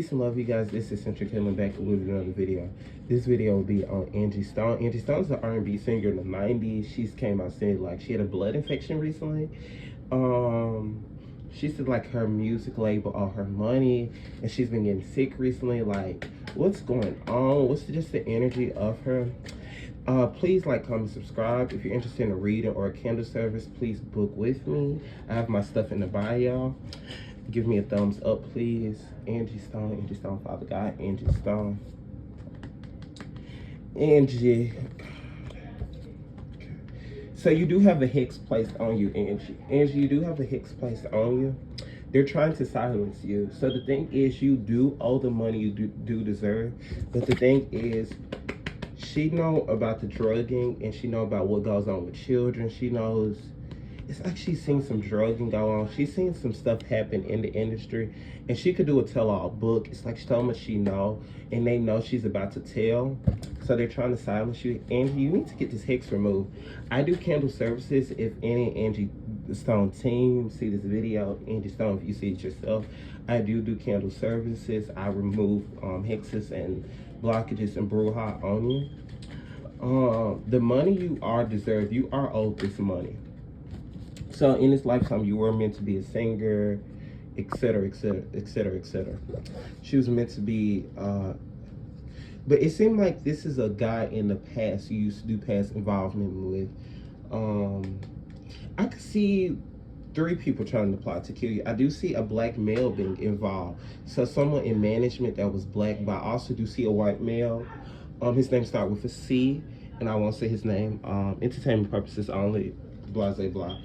Peace and love, you guys. This is Centric coming back with another video. This video will be on Angie Stone. Angie Stone's an R&B singer in the 90s. She's came out saying like she had a blood infection recently. She said like her music label all her money, and she's been getting sick recently. Like, what's going on? What's just the energy of her? Please like, comment, subscribe. If you're interested in a reading or a candle service, please book with me. I have my stuff in the bio. Give me a thumbs up, please. Angie Stone, Father God, Angie Stone. Angie. So you do have a Hex placed on you, Angie. Angie, you do have a Hex placed on you. They're trying to silence you. So the thing is, you do owe the money you do deserve. But the thing is, she know about the drugging, and she know about what goes on with children. She knows. It's like she's seen some drugging go on. She's seen some stuff happen in the industry, and she could do a tell-all book. It's like so much she know, and they know she's about to tell, so they're trying to silence you. Angie, you need to get this Hex removed. I do candle services. If any Angie Stone team see this video, Angie Stone, if you see it yourself, I do candle services. I remove hexes and blockages and brouhaha on you. The money you are deserved. You are owed this money. So in this lifetime, you were meant to be a singer, etc., etc., etc., etc. She was meant to be, but it seemed like this is a guy in the past you used to do past involvement with. I could see 3 people trying to plot to kill you. I do see a black male being involved. So someone in management that was black, but I also do see a white male. His name starts with a C, and I won't say his name. Entertainment purposes only, blah, blah, blah.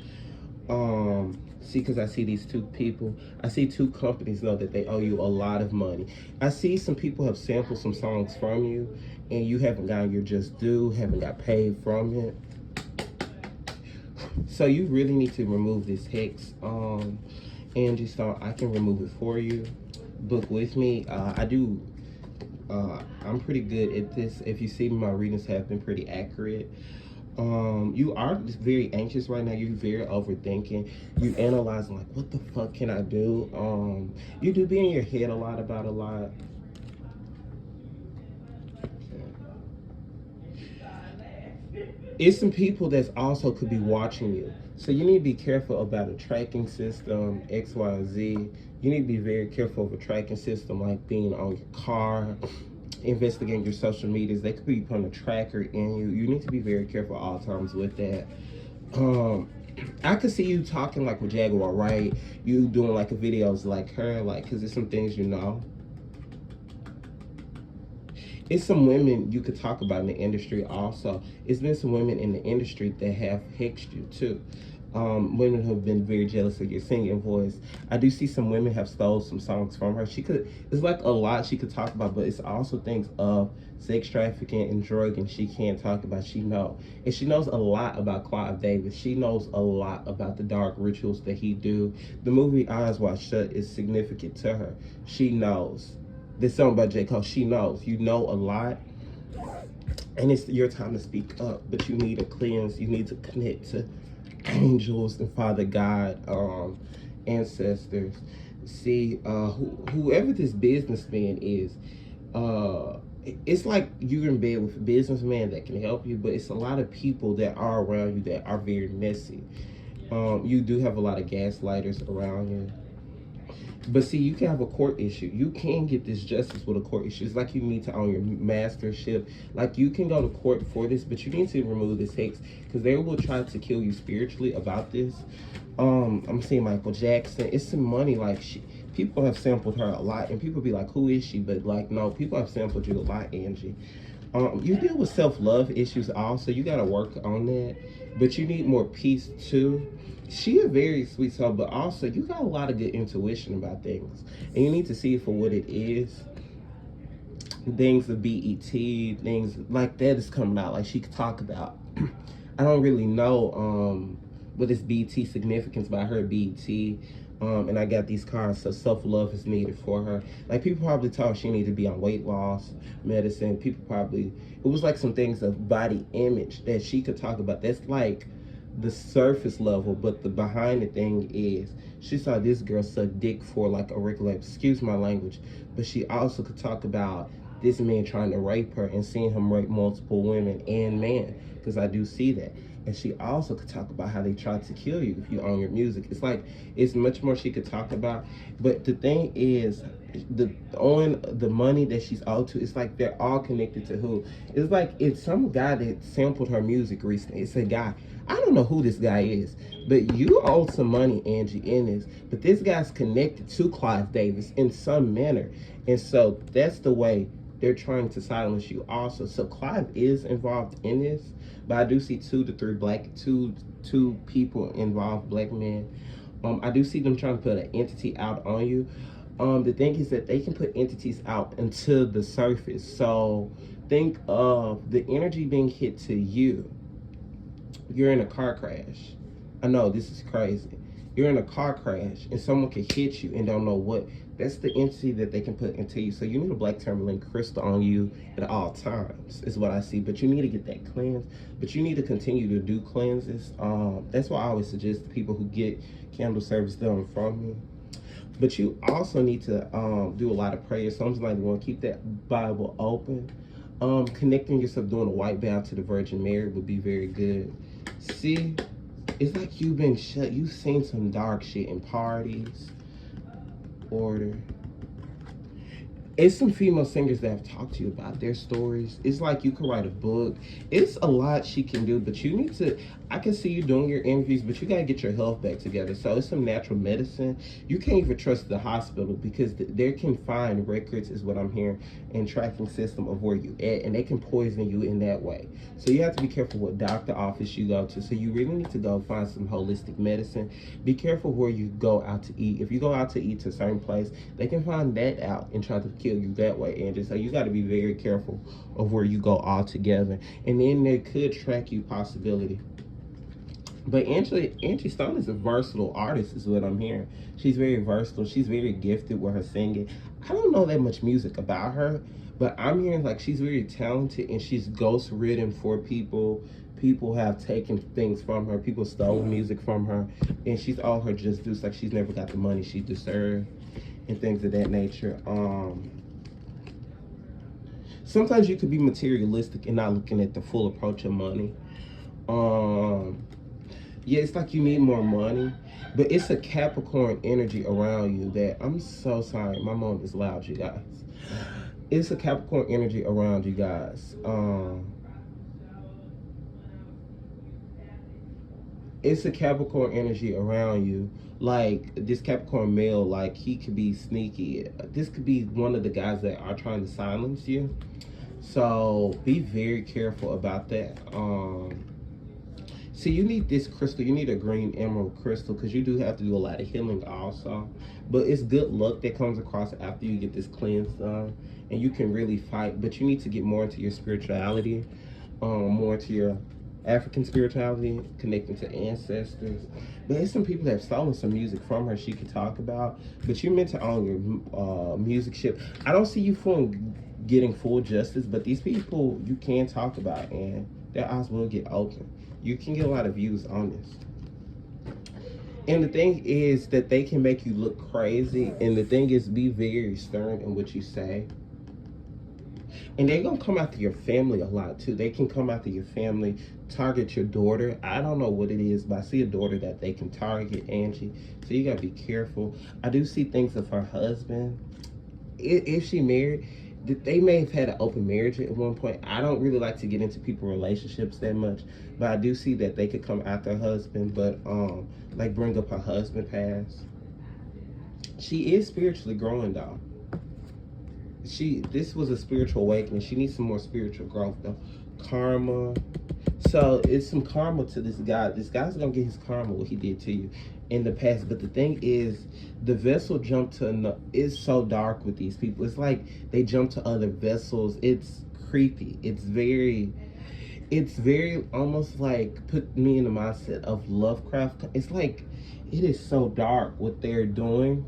See, because I see these 2 people. I see 2 companies know that they owe you a lot of money. I see some people have sampled some songs from you, and you haven't gotten your just due, haven't got paid from it. So you really need to remove this Hex. Angie Stone, I can remove it for you. Book with me. I'm pretty good at this. If you see, my readings have been pretty accurate. You are just very anxious right now. You're very overthinking. You analyze like, what the fuck can I do? You do be in your head a lot about a lot. It's some people that's also could be watching you. So you need to be careful about a tracking system, X, Y, and Z. You need to be very careful of a tracking system like being on your car, investigating your social medias. They could be putting a tracker in you. You need to be very careful all times with that. I could see you talking like with Jaguar, right? You doing like a videos like her, like, because there's some things you know. It's some women you could talk about in the industry also. It's been some women in the industry that have hexed you too. Women who have been very jealous of your singing voice. I do see some women have stole some songs from her. It's like a lot she could talk about, but it's also things of sex trafficking and drugging she can't talk about. She knows. And she knows a lot about Clive Davis. She knows a lot about the dark rituals that he do. The movie Eyes Wide Shut is significant to her. She knows. This song by J. Cole, she knows. You know a lot. And it's your time to speak up, but you need a cleanse. You need to connect to angels and Father God, ancestors. See, whoever this businessman is, it's like you're in bed with a businessman that can help you, but it's a lot of people that are around you that are very messy. You do have a lot of gaslighters around you. But see, you can have a court issue. You can get this justice with a court issue. It's like you need to own your mastership. Like, you can go to court for this, but you need to remove this Hex, because they will try to kill you spiritually about this. I'm seeing Michael Jackson. It's some money. Like, people have sampled her a lot, and people be like, who is she? But like, no, people have sampled you a lot, Angie. You deal with self-love issues also. You got to work on that, but you need more peace too. She a very sweet soul, but also you got a lot of good intuition about things, and you need to see it for what it is. Things of BET, things like that is coming out, like she could talk about. I don't really know what is BET significance, but I heard BET, and I got these cards, so self-love is needed for her. Like, people probably thought she needed to be on weight loss medicine. People probably, it was like some things of body image that she could talk about. That's like the surface level, but the behind the thing is she saw this girl suck dick for like a regular, excuse my language, but she also could talk about this man trying to rape her and seeing him rape multiple women and men, because I do see that. And she also could talk about how they tried to kill you if you own your music. It's like, it's much more she could talk about. But the thing is, the on the money that she's owed to, it's like they're all connected to who. It's like it's some guy that sampled her music recently. It's a guy. I don't know who this guy is, but you owe some money, Angie, in this. But this guy's connected to Clive Davis in some manner. And so that's the way they're trying to silence you also. So Clive is involved in this, but I do see two people involved, black men. I do see them trying to put an entity out on you. The thing is that they can put entities out into the surface. So think of the energy being hit to you. You're in a car crash. I know this is crazy. You're in a car crash and someone can hit you and don't know what. That's the entity that they can put into you. So you need a black tourmaline crystal on you at all times, is what I see. But you need to get that cleansed. But you need to continue to do cleanses. That's why I always suggest to people who get candle service done from me. But you also need to do a lot of prayer. Something like you want to keep that Bible open. Connecting yourself, doing a white vow to the Virgin Mary would be very good. See, it's like you've been shut. You've seen some dark shit in parties. Order. It's some female singers that have talked to you about their stories. It's like you can write a book. It's a lot she can do, but you need to, I can see you doing your interviews, but you got to get your health back together. So it's some natural medicine. You can't even trust the hospital because they can find records, is what I'm hearing, and tracking system of where you at, and they can poison you in that way. So you have to be careful what doctor office you go to. So you really need to go find some holistic medicine. Be careful where you go out to eat. If you go out to eat to a certain place, they can find that out and try to kill you that way, Angie. So you got to be very careful of where you go altogether. And then they could track you possibility. But Angie Stone is a versatile artist, is what I'm hearing. She's very versatile. She's very gifted with her singing. I don't know that much music about her, but I'm hearing like she's very talented and she's ghost ridden for people. People have taken things from her. People stole music from her. And she's all her just dues, like she's never got the money she deserved and things of that nature. Sometimes you could be materialistic and not looking at the full approach of money. Yeah, it's like you need more money, but it's a Capricorn energy around you that, I'm so sorry, my mom is loud, you guys. It's a Capricorn energy around you guys. It's a Capricorn energy around you. Like this Capricorn male, like he could be sneaky. This could be one of the guys that are trying to silence you. So be very careful about that. See, you need this crystal. You need a green emerald crystal because you do have to do a lot of healing also. But it's good luck that comes across after you get this cleanse done. And you can really fight. But you need to get more into your spirituality. More into your African spirituality, connecting to ancestors. But there's some people that have stolen some music from her she could talk about. But you're meant to own your music ship. I don't see you getting full justice. But these people you can talk about. And their eyes will get open. You can get a lot of views on this. And the thing is that they can make you look crazy. And the thing is, be very stern in what you say. And they're going to come after your family a lot, too. They can come after your family, target your daughter. I don't know what it is, but I see a daughter that they can target, Angie. So you got to be careful. I do see things of her husband. If she married, they may have had an open marriage at one point. I don't really like to get into people's relationships that much, but I do see that they could come after her husband, but like bring up her husband past. She is spiritually growing though. This was a spiritual awakening. She needs some more spiritual growth though. Karma. So it's some karma to this guy. This guy's gonna get his karma, what he did to you in the past. But the thing is, the vessel jumped to, it's so dark with these people. It's like they jump to other vessels. It's creepy. It's very almost like put me in the mindset of Lovecraft. It's like, it is so dark what they're doing.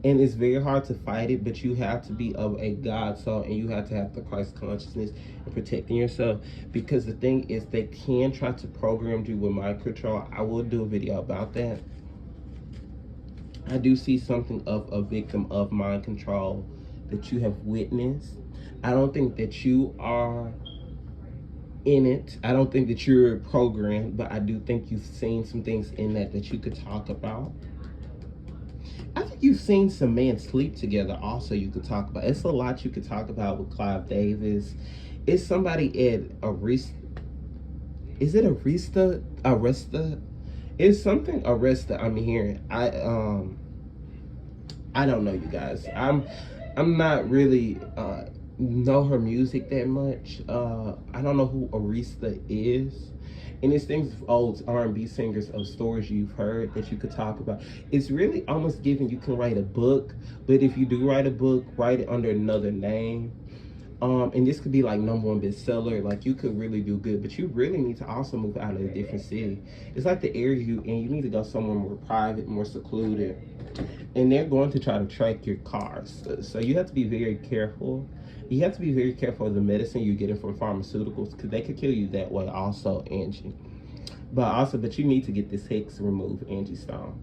And it's very hard to fight it, but you have to be of a God soul, and you have to have the Christ consciousness and protecting yourself. Because the thing is, they can try to program you with mind control. I will do a video about that. I do see something of a victim of mind control that you have witnessed. I don't think that you are in it. I don't think that you're programmed, but I do think you've seen some things in that you could talk about. I think you've seen some men sleep together also you could talk about. It's a lot you could talk about with Clive Davis. It's somebody at Arista. Is it Arista? Arista? It's something Arista I'm hearing. I don't know, you guys. I'm not really know her music that much. I don't know who Arista is. And it's things of old R&B singers of stories you've heard that you could talk about. It's really almost giving you can write a book, but if you do write a book, write it under another name. And this could be like #1 bestseller. Like you could really do good, but you really need to also move out of a different city. It's like the area you in. You need to go somewhere more private, more secluded. And they're going to try to track your cars. So you have to be very careful. You have to be very careful of the medicine you're getting from pharmaceuticals because they could kill you that way also, Angie. But you need to get this hex removed, Angie Stone.